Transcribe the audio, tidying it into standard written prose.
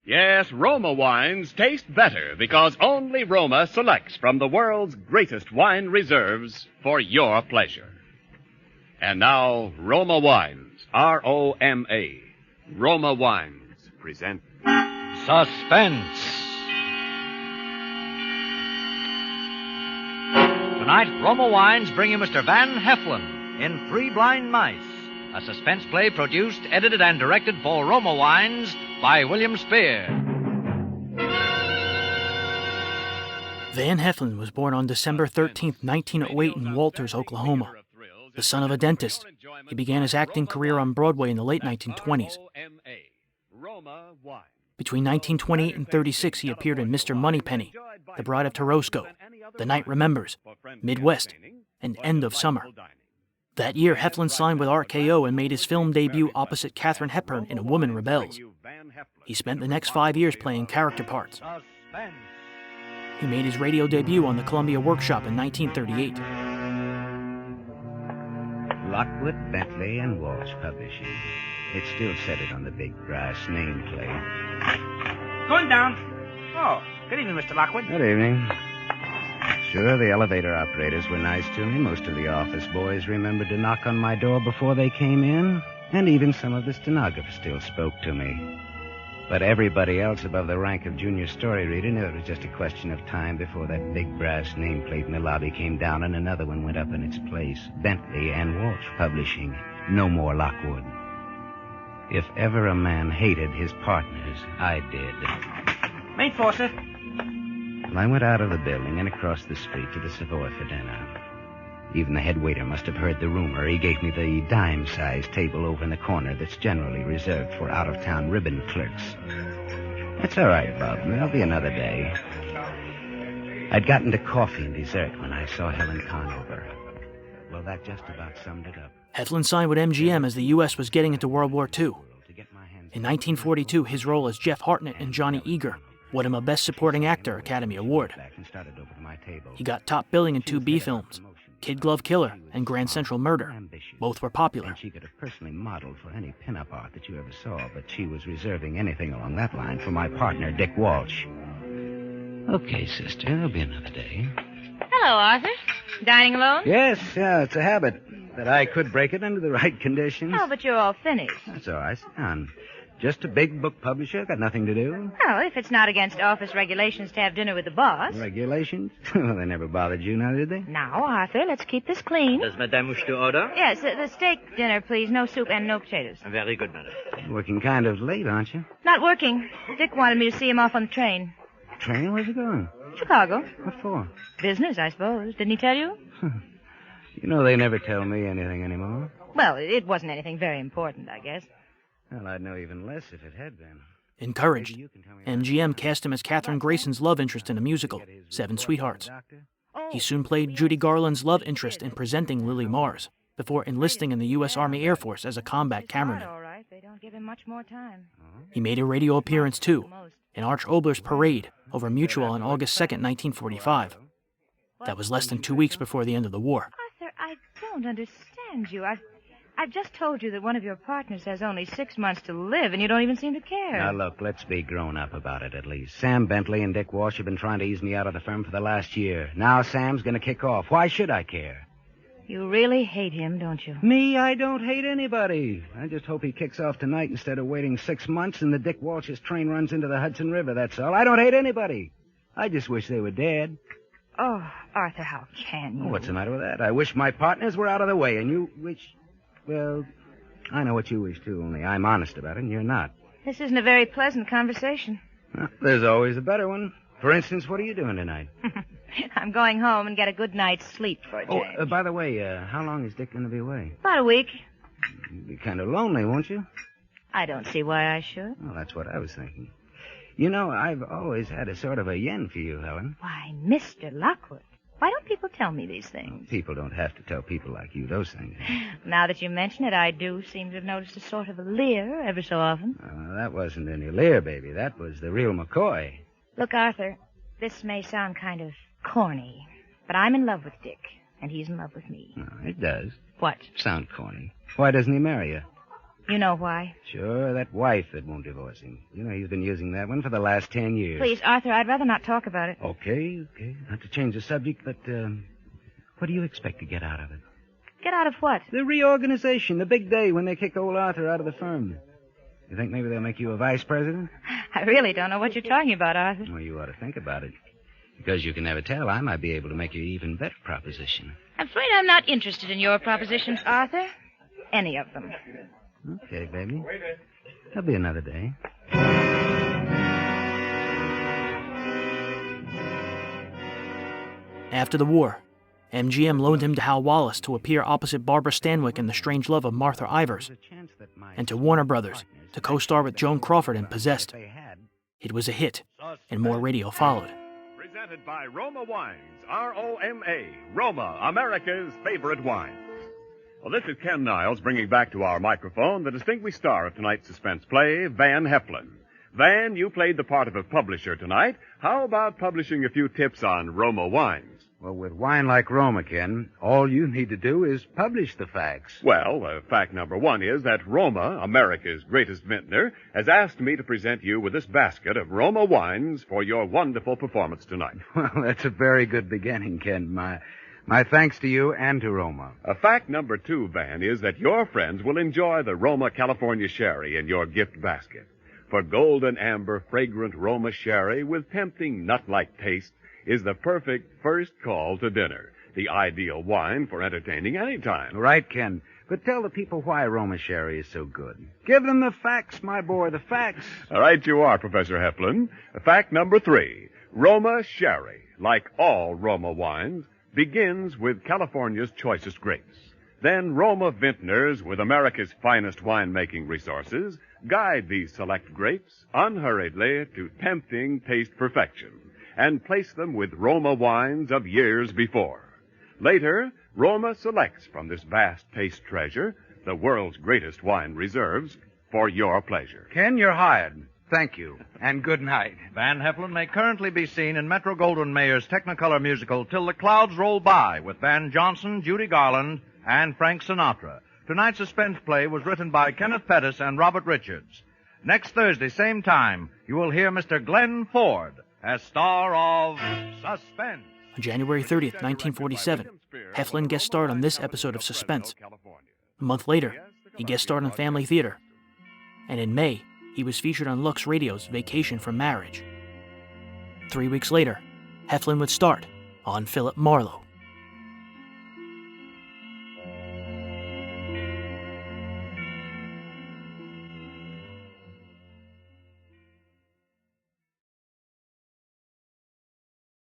Yes, Roma wines taste better because only Roma selects from the world's greatest wine reserves for your pleasure. And now, Roma Wines, R-O-M-A, Roma Wines present Suspense. Tonight, Roma Wines bring you Mr. Van Heflin in Three Blind Mice, a suspense play produced, edited, and directed for Roma Wines by William Spear. Van Heflin was born on December 13, 1908 in Walters, Oklahoma. The son of a dentist, he began his acting career on Broadway in the late 1920s. Between 1928 and 36, he appeared in Mr. Moneypenny, The Bride of Torozko, The Night Remembers, Midwest, and End of Summer. That year, Heflin signed with RKO and made his film debut opposite Katherine Hepburn in A Woman Rebels. He spent the next 5 years playing character parts. He made his radio debut on the Columbia Workshop in 1938. Lockwood, Bentley, and Walsh Publishing. It still said it on the big brass nameplate. Going down. Oh, good evening, Mr. Lockwood. Good evening. Sure, the elevator operators were nice to me. Most of the office boys remembered to knock on my door before they came in. And even some of the stenographers still spoke to me. But everybody else above the rank of junior story reader knew it was just a question of time before that big brass nameplate in the lobby came down and another one went up in its place. Bentley and Walsh Publishing. No more Lockwood. If ever a man hated his partners, I did. Main floor, sir. I went out of the building and across the street to the Savoy for dinner. Even the head waiter must have heard the rumor. He gave me the dime-sized table over in the corner that's generally reserved for out-of-town ribbon clerks. That's all right, Bob. There'll be another day. I'd gotten to coffee and dessert when I saw Helen Conover. Well, that just about summed it up. Heflin signed with MGM as the U.S. was getting into World War II. In 1942, his role as Jeff Hartnett in Johnny Eager won him a Best Supporting Actor Academy Award. He got top billing in 2 B films, Kid Glove Killer and Grand Central Murder. Both were popular. She could have personally modeled for any pinup art that you ever saw, but she was reserving anything along that line for my partner, Dick Walsh. Okay, sister, there'll be another day. Hello, Arthur. Dining alone? Yes, it's a habit. But I could break it under the right conditions. Oh, but you're all finished. That's all right. Sit down. Just a big book publisher. Got nothing to do. Well, if it's not against office regulations to have dinner with the boss. Regulations? Well, they never bothered you now, did they? Now, Arthur, let's keep this clean. Does Madame wish to order? Yes, the steak dinner, please. No soup and no potatoes. Very good, madam. Working kind of late, aren't you? Not working. Dick wanted me to see him off on the train. Train? Where's he going? Chicago. What for? Business, I suppose. Didn't he tell you? You know, they never tell me anything anymore. Well, it wasn't anything very important, I guess. Well, I'd know even less if it had been. Encouraged, MGM cast him as Kathryn Grayson's love interest in a musical, Seven Sweethearts. He soon played Judy Garland's love interest in Presenting Lily Mars, before enlisting in the U.S. Army Air Force as a combat cameraman. All right. They don't give him much more time. He made a radio appearance, too, in Arch Obler's Parade over Mutual on August 2nd, 1945. That was less than 2 weeks before the end of the war. Arthur, I don't understand you. I've just told you that one of your partners has only 6 months to live, and you don't even seem to care. Now, look, let's be grown up about it, at least. Sam Bentley and Dick Walsh have been trying to ease me out of the firm for the last year. Now Sam's going to kick off. Why should I care? You really hate him, don't you? Me? I don't hate anybody. I just hope he kicks off tonight instead of waiting 6 months and the Dick Walsh's train runs into the Hudson River, that's all. I don't hate anybody. I just wish they were dead. Oh, Arthur, how can you? What's the matter with that? I wish my partners were out of the way, and you wish... Well, I know what you wish, too, only I'm honest about it, and you're not. This isn't a very pleasant conversation. Well, there's always a better one. For instance, what are you doing tonight? I'm going home and get a good night's sleep for a change. By the way, how long is Dick going to be away? About a week. You'll be kind of lonely, won't you? I don't see why I should. Well, that's what I was thinking. You know, I've always had a sort of a yen for you, Helen. Why, Mr. Lockwood, why don't people tell me these things? People don't have to tell people like you those things. Now that you mention it, I do seem to have noticed a sort of a leer every so often. That wasn't any leer, baby. That was the real McCoy. Look, Arthur, this may sound kind of corny, but I'm in love with Dick, and he's in love with me. It does. What? Sound corny. Why doesn't he marry you? You know why. Sure, that wife that won't divorce him. You know, he's been using that one for the last 10 years. Please, Arthur, I'd rather not talk about it. Okay. Not to change the subject, but, what do you expect to get out of it? Get out of what? The reorganization, the big day when they kick old Arthur out of the firm. You think maybe they'll make you a vice president? I really don't know what you're talking about, Arthur. Well, you ought to think about it. Because you can never tell, I might be able to make you an even better proposition. I'm afraid I'm not interested in your propositions, Arthur. Any of them. Okay, baby. There'll be another day. After the war, MGM loaned him to Hal Wallace to appear opposite Barbara Stanwyck in The Strange Love of Martha Ivers, and to Warner Brothers to co-star with Joan Crawford in Possessed. It was a hit, and more radio followed. Presented by Roma Wines, R-O-M-A, Roma, America's favorite wine. Well, this is Ken Niles bringing back to our microphone the distinguished star of tonight's suspense play, Van Heflin. Van, you played the part of a publisher tonight. How about publishing a few tips on Roma wines? Well, with wine like Roma, Ken, all you need to do is publish the facts. Well, fact number one is that Roma, America's greatest vintner, has asked me to present you with this basket of Roma wines for your wonderful performance tonight. Well, that's a very good beginning, Ken. My thanks to you and to Roma. Fact number two, Van, is that your friends will enjoy the Roma California Sherry in your gift basket. For golden amber, fragrant Roma Sherry with tempting nut-like taste is the perfect first call to dinner. The ideal wine for entertaining any time. Right, Ken. But tell the people why Roma Sherry is so good. Give them the facts, my boy, the facts. All right, you are, Professor Heflin. Fact number three. Roma Sherry, like all Roma wines, begins with California's choicest grapes. Then Roma vintners, with America's finest winemaking resources, guide these select grapes unhurriedly to tempting taste perfection and place them with Roma wines of years before. Later, Roma selects from this vast taste treasure the world's greatest wine reserves for your pleasure. Ken, you're hired. Thank you, and good night. Van Heflin may currently be seen in Metro-Goldwyn-Mayer's Technicolor musical Till the Clouds Roll By with Van Johnson, Judy Garland, and Frank Sinatra. Tonight's suspense play was written by Kenneth Pettis and Robert Richards. Next Thursday, same time, you will hear Mr. Glenn Ford as star of Suspense. On January 30th, 1947, Heflin guest starred on this episode of Suspense. A month later, he guest starred on Family Theater. And in May, he was featured on Lux Radio's Vacation from Marriage. 3 weeks later, Heflin would start on Philip Marlowe.